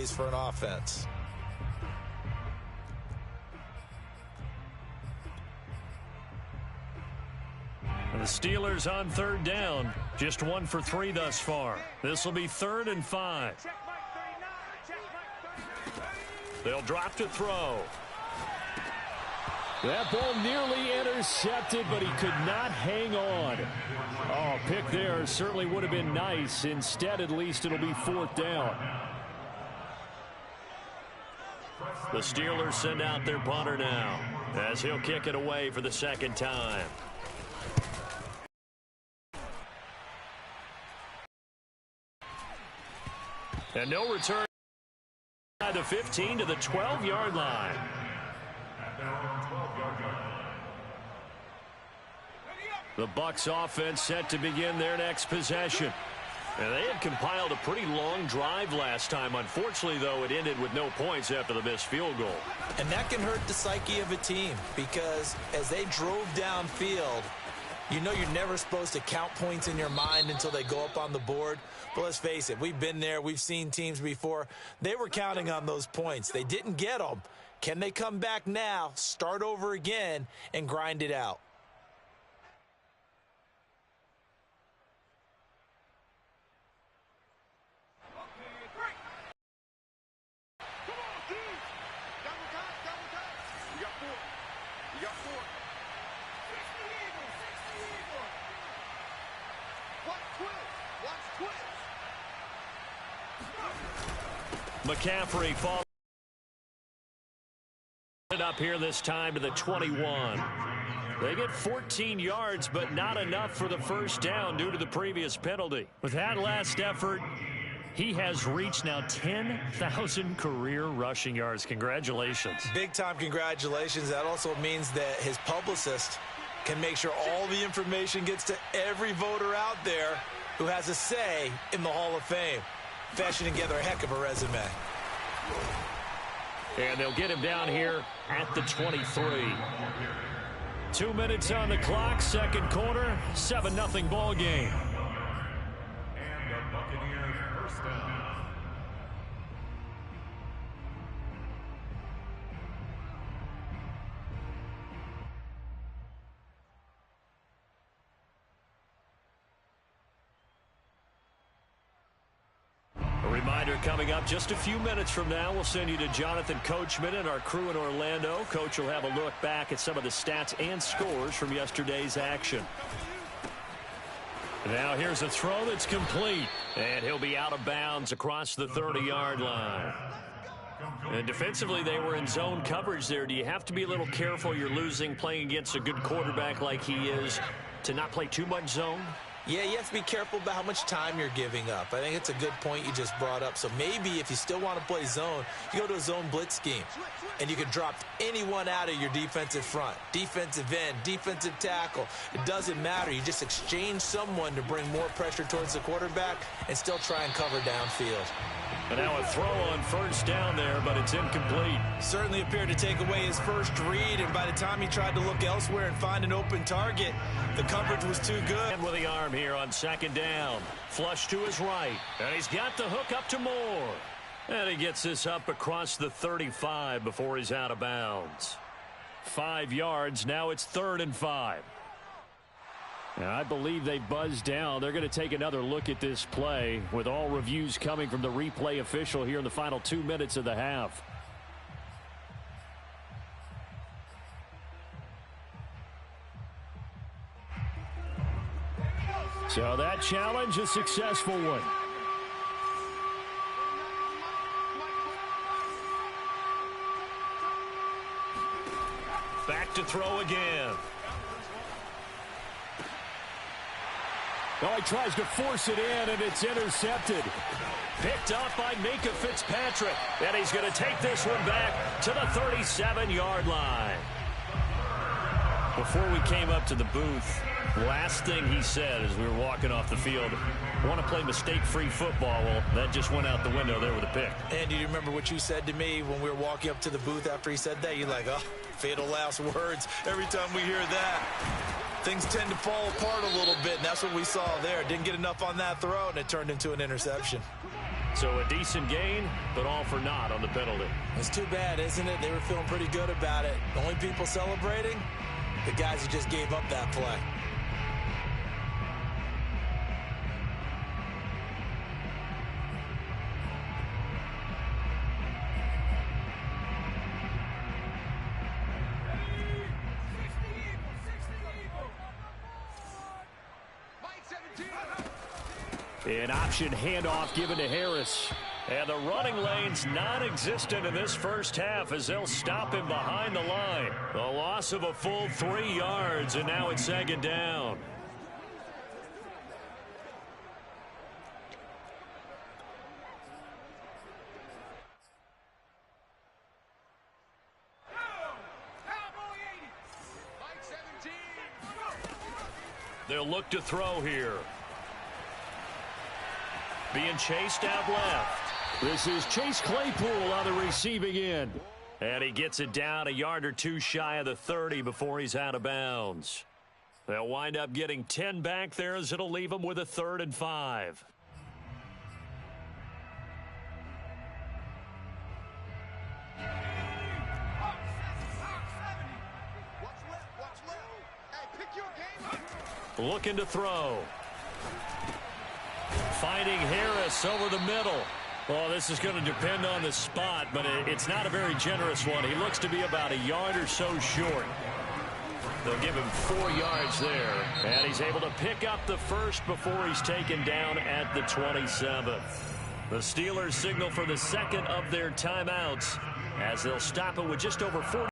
plays for an offense. The Steelers on third down, just 1 for 3 thus far. This will be 3rd and 5. They'll drop to throw. That ball nearly intercepted, but he could not hang on. Oh, pick there certainly would have been nice. Instead, at least it'll be 4th down. The Steelers send out their punter now, as he'll kick it away for the 2nd time. And no return by the 15 to the 12-yard line. The Bucs offense set to begin their next possession. And they had compiled a pretty long drive last time. Unfortunately, though, it ended with no points after the missed field goal. And that can hurt the psyche of a team because as they drove downfield, you know you're never supposed to count points in your mind until they go up on the board. But let's face it, we've been there. We've seen teams before. They were counting on those points. They didn't get them. Can they come back now, start over again, and grind it out? McCaffrey falls up here this time to the 21. They get 14 yards, but not enough for the first down due to the previous penalty. With that last effort, he has reached now 10,000 career rushing yards. Congratulations. Big-time congratulations. That also means that his publicist can make sure all the information gets to every voter out there who has a say in the Hall of Fame. Fashioning together a heck of a resume. And they'll get him down here at the 23. 2 minutes on the clock, 2nd quarter, 7-0 ball game. And the Buccaneers first down. Reminder coming up just a few minutes from now, we'll send you to Jonathan Coachman and our crew in Orlando. Coach will have a look back at some of the stats and scores from yesterday's action. Now here's a throw that's complete, and he'll be out of bounds across the 30-yard line. And defensively, they were in zone coverage there. Do you have to be a little careful? You're losing playing against a good quarterback like he is to not play too much zone? Yeah, you have to be careful about how much time you're giving up. I think it's a good point you just brought up. So maybe if you still want to play zone, you go to a zone blitz scheme. And you can drop anyone out of your defensive front. Defensive end, defensive tackle. It doesn't matter. You just exchange someone to bring more pressure towards the quarterback and still try and cover downfield. And now a throw on first down there, but it's incomplete. Certainly appeared to take away his first read, and by the time he tried to look elsewhere and find an open target, the coverage was too good. And with the arm here on 2nd down. Flush to his right. And he's got the hook up to Moore. And he gets this up across the 35 before he's out of bounds. 5 yards. Now it's 3rd and 5. And I believe they buzzed down. They're going to take another look at this play with all reviews coming from the replay official here in the final 2 minutes of the half. So that challenge, a successful one. Back to throw again. Oh, he tries to force it in, and it's intercepted. Picked up by Minka Fitzpatrick. And he's going to take this one back to the 37-yard line. Before we came up to the booth, last thing he said as we were walking off the field, want to play mistake-free football. Well, that just went out the window there with a pick. And do you remember what you said to me when we were walking up to the booth after he said that? You're like, oh, fatal last words. Every time we hear that, things tend to fall apart a little bit, and that's what we saw there. Didn't get enough on that throw, and it turned into an interception. So a decent gain, but all for naught on the penalty. It's too bad, isn't it? They were feeling pretty good about it. The only people celebrating, the guys who just gave up that play. An option handoff given to Harris. And the running lane's non-existent in this first half as they'll stop him behind the line. The loss of a full 3 yards, and now it's second down. They'll look to throw here. Being chased out left. This is Chase Claypool on the receiving end. And he gets it down a yard or two shy of the 30 before he's out of bounds. They'll wind up getting 10 back there as it'll leave them with a 3rd and 5. Looking to throw. Finding Harris over the middle. Well, this is going to depend on the spot, but it's not a very generous one. He looks to be about a yard or so short. They'll give him 4 yards there. And he's able to pick up the first before he's taken down at the 27. The Steelers signal for the second of their timeouts as they'll stop it with just over 40